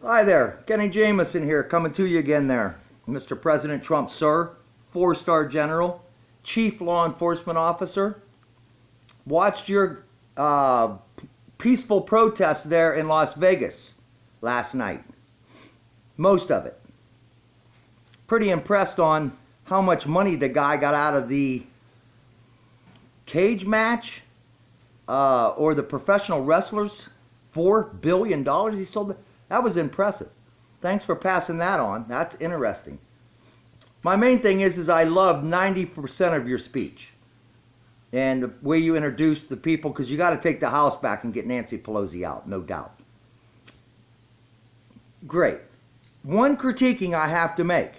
Hi there, Kenny Jameson here, coming to you again there. Mr. President Trump, sir, 4-star general, chief law enforcement officer, watched your peaceful protest there in Las Vegas last night. Most of it. Pretty impressed on how much money the guy got out of the cage match or the professional wrestlers. $4 billion he sold. That was impressive. Thanks for passing that on. That's interesting. My main thing is I love 90% of your speech and the way you introduced the people, because you got to take the House back and get Nancy Pelosi out, no doubt. Great. One critiquing I have to make,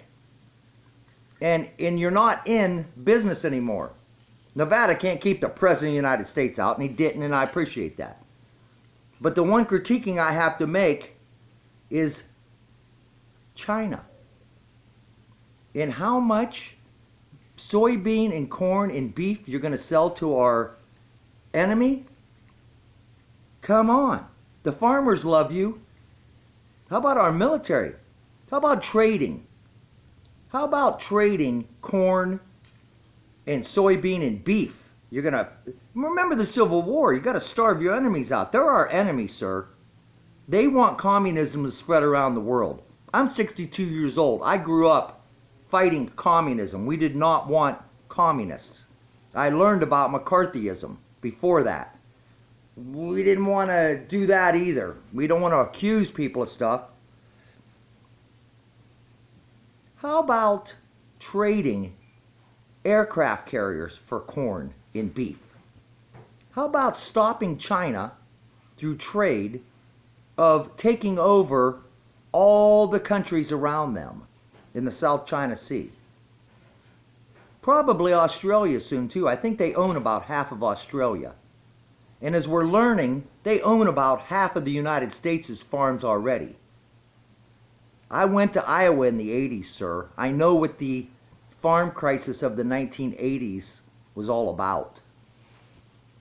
and you're not in business anymore. Nevada can't keep the President of the United States out, and he didn't, and I appreciate that. But the one critiquing I have to make is China. And how much soybean and corn and beef you're going to sell to our enemy? Come on. The farmers love you. How about our military? How about trading? How about trading corn and soybean and beef? You're going to remember the Civil War. You got to starve your enemies out. They're our enemies, sir. They want communism to spread around the world. I'm 62 years old. I grew up fighting communism. We did not want communists. I learned about McCarthyism before that. We didn't want to do that either. We don't want to accuse people of stuff. How about trading aircraft carriers for corn and beef? How about stopping China through trade of taking over all the countries around them in the South China Sea? Probably Australia soon too. I think they own about half of Australia. And as we're learning, they own about half of the United States' farms already. I went to Iowa in the 80s, sir. I know what the farm crisis of the 1980s was all about.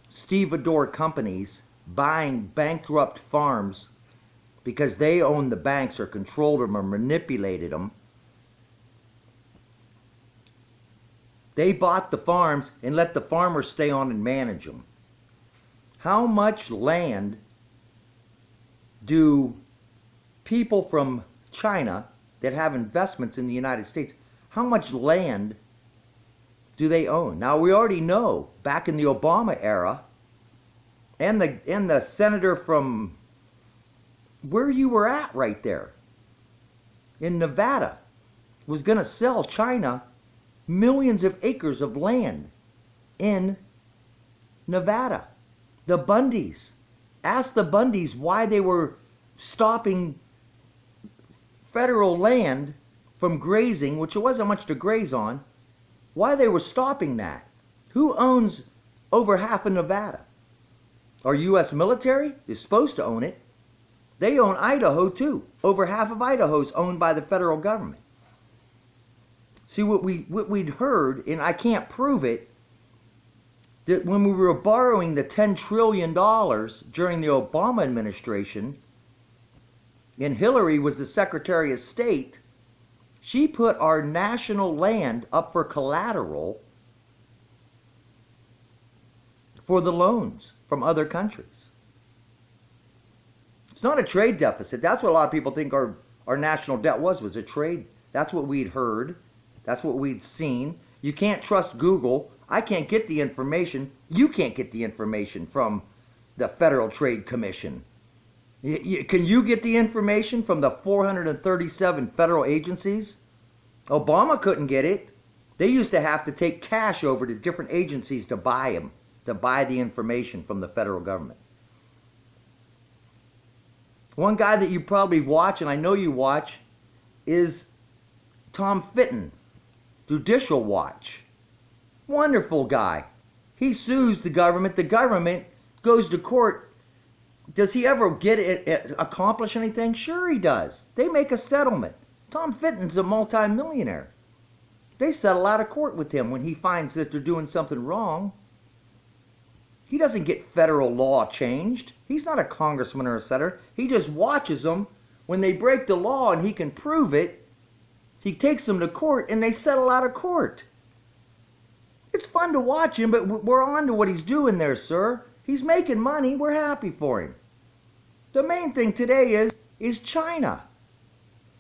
Stevedore companies buying bankrupt farms because they owned the banks or controlled them or manipulated them. They bought the farms and let the farmers stay on and manage them. How much land do people from China that have investments in the United States, how much land do they own? Now, we already know back in the Obama era, and the senator from where you were at right there in Nevada was going to sell China millions of acres of land in Nevada. The Bundys. Ask the Bundys why they were stopping federal land from grazing, which there wasn't much to graze on, why they were stopping that. Who owns over half of Nevada? Our U.S. military is supposed to own it. They own Idaho too. Over half of Idaho is owned by the federal government. See, what we'd heard, and I can't prove it, that when we were borrowing the $10 trillion during the Obama administration, and Hillary was the Secretary of State, she put our national land up for collateral for the loans from other countries. It's not a trade deficit. That's what a lot of people think our national debt was a trade. That's what we'd heard. That's what we'd seen. You can't trust Google. I can't get the information. You can't get the information from the Federal Trade Commission. Can you get the information from the 437 federal agencies? Obama couldn't get it. They used to have to take cash over to different agencies to buy them, to buy the information from the federal government. One guy that you probably watch, and I know you watch, is Tom Fitton, Judicial Watch. Wonderful guy. He sues the government. The government goes to court. Does he ever get it, accomplish anything? Sure he does. They make a settlement. Tom Fitton's a multi-millionaire. They settle out of court with him when he finds that they're doing something wrong. He doesn't get federal law changed. He's not a congressman or a senator. He just watches them when they break the law and he can prove it, he takes them to court and they settle out of court. It's fun to watch him, but we're on to what he's doing there, sir. He's making money. We're happy for him. The main thing today is China.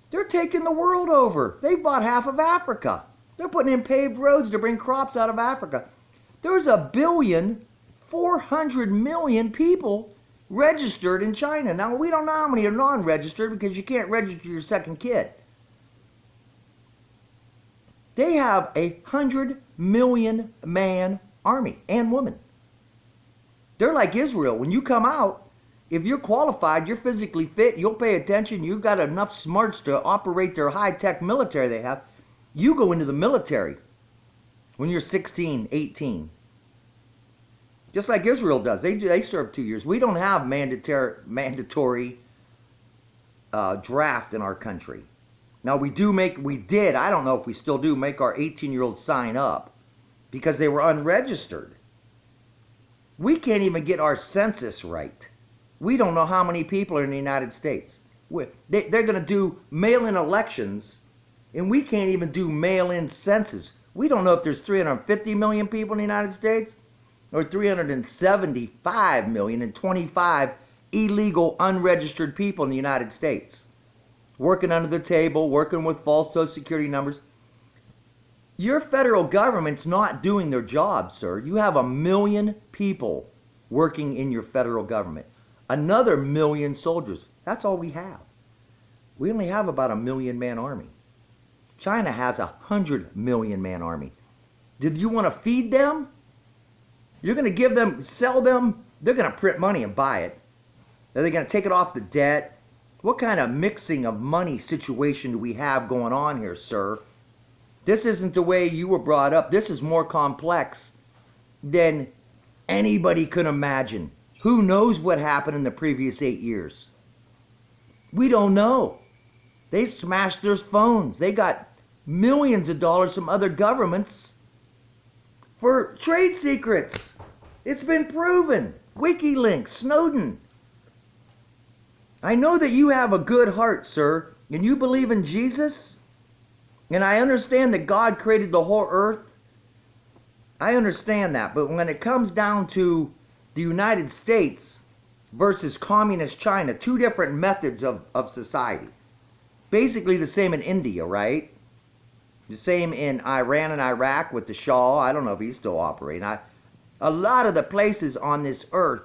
They're taking the world over. They bought half of Africa. They're putting in paved roads to bring crops out of Africa. There's 1,400,000,000 people registered in China. Now, we don't know how many are non-registered because you can't register your second kid. They have 100,000,000-man army and woman. They're like Israel. When you come out, if you're qualified, you're physically fit, you'll pay attention, you've got enough smarts to operate their high-tech military they have, you go into the military when you're 16, 18. Just like Israel does. They serve 2 years. We don't have mandatory draft in our country. Now we did, I don't know if we still do, make our 18-year-olds sign up because they were unregistered. We can't even get our census right. We don't know how many people are in the United States. They're going to do mail-in elections, and we can't even do mail-in census. We don't know if there's 350 million people in the United States or 375 million and 25 illegal, unregistered people in the United States. Working under the table, working with false Social Security numbers. Your federal government's not doing their job, sir. You have 1,000,000 people working in your federal government. Another 1,000,000 soldiers. That's all we have. We only have about 1,000,000-man army. China has 100,000,000-man army. Did you want to feed them? You're going to give them, sell them? They're going to print money and buy it. Are they going to take it off the debt? What kind of mixing of money situation do we have going on here, sir? This isn't the way you were brought up. This is more complex than anybody could imagine. Who knows what happened in the previous 8 years? We don't know. They smashed their phones. They got millions of dollars from other governments for trade secrets. It's been proven. WikiLeaks, Snowden. I know that you have a good heart, sir, and you believe in Jesus, and I understand that God created the whole earth. I understand that, but when it comes down to the United States versus communist China, two different methods of society. Basically the same in India, right? The same in Iran and Iraq with the Shah. I don't know if he's still operating. A lot of the places on this earth,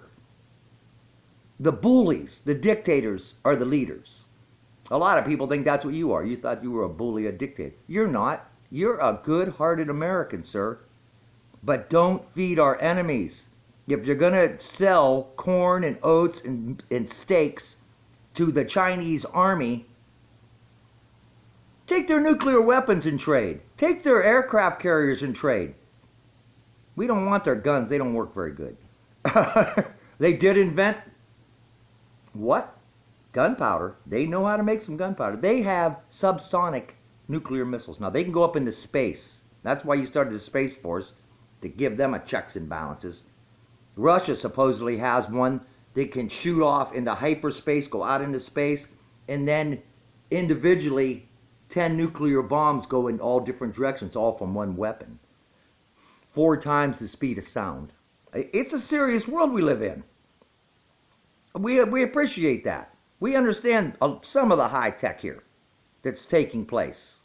the bullies, the dictators, are the leaders. A lot of people think that's what you are. You thought you were a bully, a dictator. You're not. You're a good-hearted American, sir. But don't feed our enemies. If you're going to sell corn and oats and steaks to the Chinese army, take their nuclear weapons in trade. Take their aircraft carriers in trade. We don't want their guns. They don't work very good. They did invent what? Gunpowder. They know how to make some gunpowder. They have subsonic nuclear missiles. Now, they can go up into space. That's why you started the Space Force, to give them a checks and balances. Russia supposedly has one that can shoot off into hyperspace, go out into space, and then individually 10 nuclear bombs go in all different directions, all from one weapon. 4 times the speed of sound. It's a serious world we live in. We appreciate that. We understand some of the high tech here that's taking place.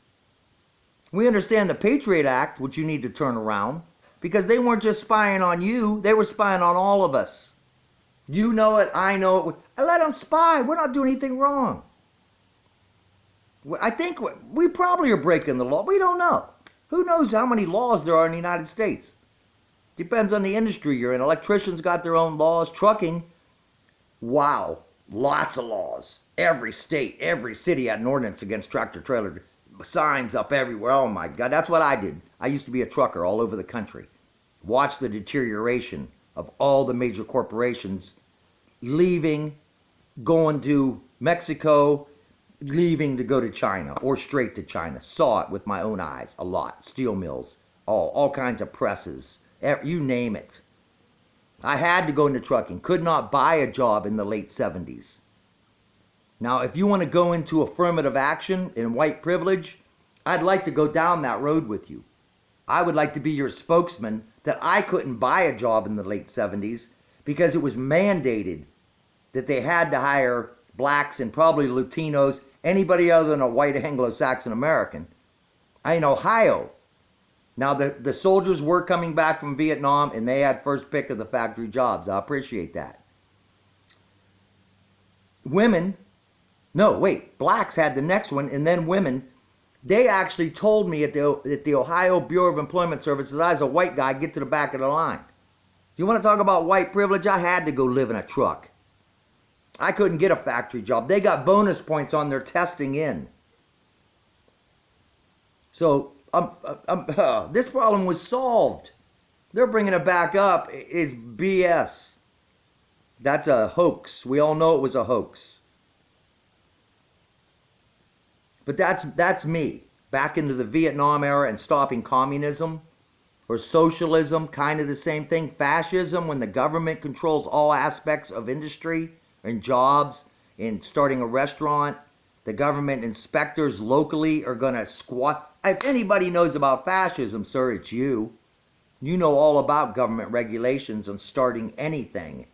We understand the Patriot Act, which you need to turn around, because they weren't just spying on you, they were spying on all of us. You know it, I know it. I let them spy. We're not doing anything wrong. I think we probably are breaking the law. We don't know. Who knows how many laws there are in the United States? Depends on the industry you're in. Electricians got their own laws. Trucking, wow, lots of laws. Every state, every city had an ordinance against tractor-trailer. Signs up everywhere. Oh my God, that's what I did. I used to be a trucker all over the country. Watch the deterioration of all the major corporations leaving, going to Mexico, leaving to go to China or straight to China. Saw it with my own eyes a lot. Steel mills, all kinds of presses, you name it. I had to go into trucking. Could not buy a job in the late 70s. Now, if you want to go into affirmative action and white privilege, I'd like to go down that road with you. I would like to be your spokesman that I couldn't buy a job in the late 70s because it was mandated that they had to hire blacks and probably Latinos, anybody other than a white Anglo-Saxon American. In Ohio, now the soldiers were coming back from Vietnam and they had first pick of the factory jobs. I appreciate that. Blacks had the next one, and then women. They actually told me at the Ohio Bureau of Employment Services, I was a white guy, get to the back of the line. If you want to talk about white privilege, I had to go live in a truck. I couldn't get a factory job. They got bonus points on their testing in. So this problem was solved. They're bringing it back up. It's BS. That's a hoax. We all know it was a hoax. But that's me. Back into the Vietnam era and stopping communism or socialism, kind of the same thing. Fascism, when the government controls all aspects of industry and jobs, and starting a restaurant, the government inspectors locally are going to squat. If anybody knows about fascism, sir, it's you. You know all about government regulations on starting anything.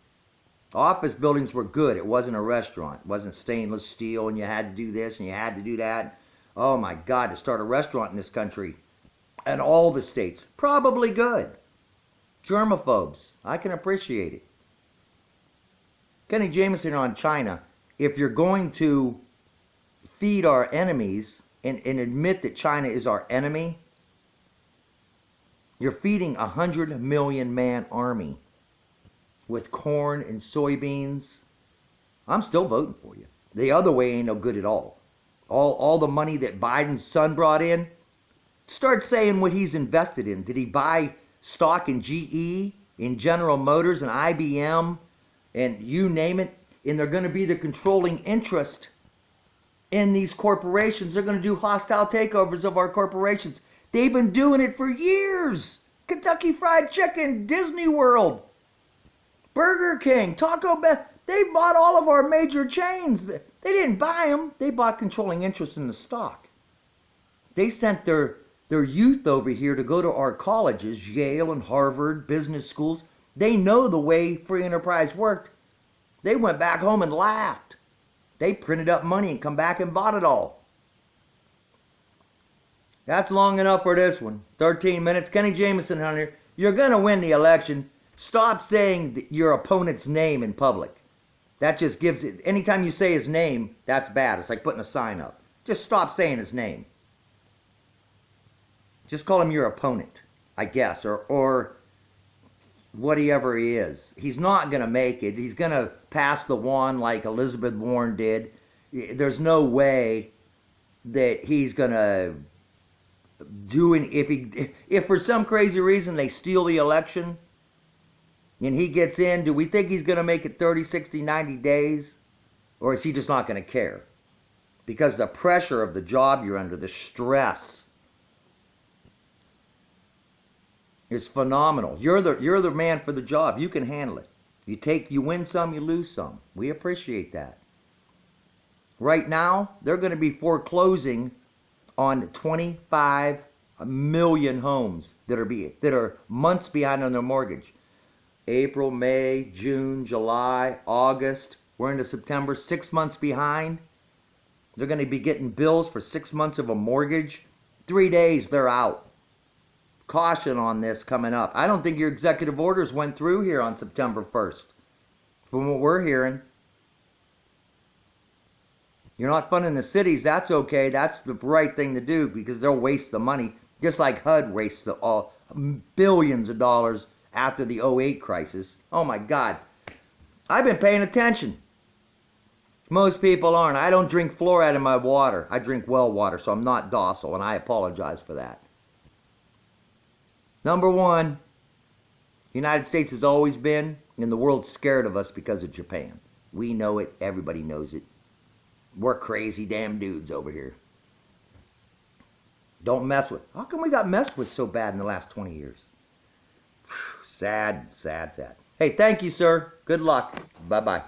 Office buildings were good. It wasn't a restaurant. It wasn't stainless steel and you had to do this and you had to do that. Oh my God, to start a restaurant in this country and all the states, probably good. Germaphobes, I can appreciate it. Kenny Jameson on China, if you're going to feed our enemies and admit that China is our enemy, you're feeding a 100 million man army with corn and soybeans. I'm still voting for you. The other way ain't no good at all. All the money that Biden's son brought in, start saying what he's invested in. Did he buy stock in GE, in General Motors, and IBM, and you name it? And they're going to be the controlling interest in these corporations. They're going to do hostile takeovers of our corporations. They've been doing it for years. Kentucky Fried Chicken, Disney World, Burger King, Taco Bell, they bought all of our major chains. They didn't buy them. They bought controlling interest in the stock. They sent their youth over here to go to our colleges, Yale and Harvard, business schools. They know the way free enterprise worked. They went back home and laughed. They printed up money and come back and bought it all. That's long enough for this one. 13 minutes. Kenny Jameson, Hunter, you're going to win the election. Stop saying your opponent's name in public. That just gives it, anytime you say his name, that's bad. It's like putting a sign up. Just stop saying his name. Just call him your opponent, I guess, or whatever he is. He's not going to make it. He's going to pass the wand like Elizabeth Warren did. There's no way that he's going to do it. If for some crazy reason they steal the election and he gets in, do we think he's going to make it 30, 60, 90 days? Or is he just not going to care? Because the pressure of the job you're under, the stress, is phenomenal. You're the man for the job. You can handle it. You win some, you lose some. We appreciate that. Right now, they're going to be foreclosing on 25 million homes that are months behind on their mortgage. April, May, June, July, August. We're into September, 6 months behind. They're going to be getting bills for 6 months of a mortgage. 3 days, they're out. Caution on this coming up. I don't think your executive orders went through here on September 1st. From what we're hearing. You're not funding the cities, that's okay. That's the right thing to do because they'll waste the money. Just like HUD wastes the billions of dollars after the 08 crisis. Oh my God. I've been paying attention. Most people aren't. I don't drink fluoride in my water. I drink well water, so I'm not docile, and I apologize for that. Number one, the United States has always been, and the world's scared of us because of Japan. We know it. Everybody knows it. We're crazy damn dudes over here. Don't mess with. How come we got messed with so bad in the last 20 years? Sad, sad, sad. Hey, thank you, sir. Good luck. Bye-bye.